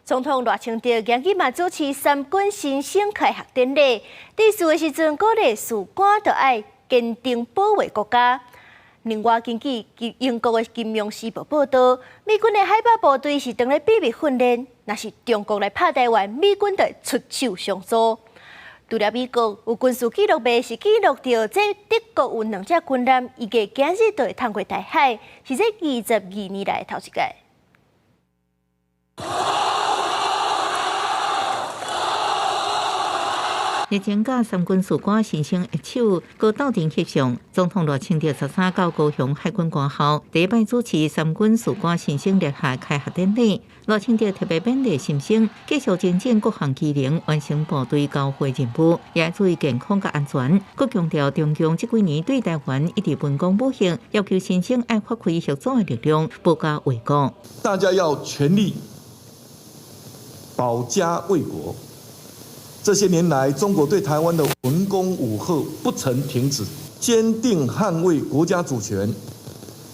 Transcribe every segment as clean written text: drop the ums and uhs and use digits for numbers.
总统赖清德今日嘛主持三军新生开学典礼，致辞的时阵鼓励士官着爱坚定保卫国家。另外，根据英国的《金融时报》报道，美军的海豹部队是当咧秘密训练，若是中国来拍台湾，美军就会出手相助。除了美国，有军事纪录片是记录到这德国有2只军舰，预计今日就会通过台海，是这22年来的头一届。日前，甲三军士官新生握手，高斗阵翕相。总统赖清德13到高雄海军官校第一摆主持三军士官新生列下开学典礼。赖清德特别勉励新生，继续精进各项技能，完成部队交会任务，也注意健康甲安全。佮强调中共这几年对台湾一直文攻武吓，要求新生爱发挥合作的力量，保家卫国。大家要全力保家卫国。这些年来，中国对台湾的文攻武吓不曾停止，坚定捍卫国家主权，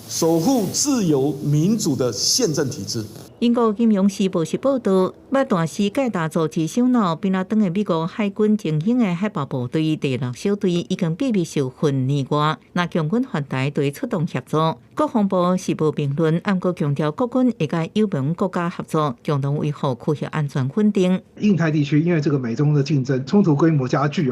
守护自由民主的宪政体制。英国《金融时报》是报道，要大肆改打组织首脑宾拉登的美国海军精英的海豹部队第6小队已经秘密受训练外，那强军反台对出动协助。国防部时报评论，暗过强调国军会甲友盟国家合作，共同维护区域安全稳定。印太地区因为这个美中的竞争，冲突规模加剧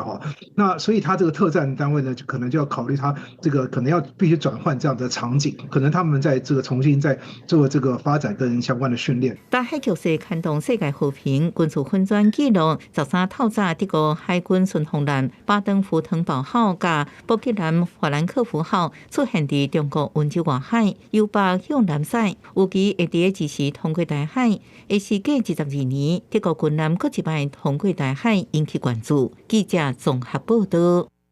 那所以他这个特战单位呢，可能就要考虑他这个可能要必须转换这样的场景，可能他们在这个重新在做这个发展跟相关的训练。大海局势牵动世界和平，军事分转记录13透早德国海军巡航舰巴登福腾堡号甲波吉兰法兰克福号出现伫中国温州外海，由北向南驶，预期会伫即时通过台海。会时隔12年，德国军舰搁一摆通过台海，引起关注。记者综合报道。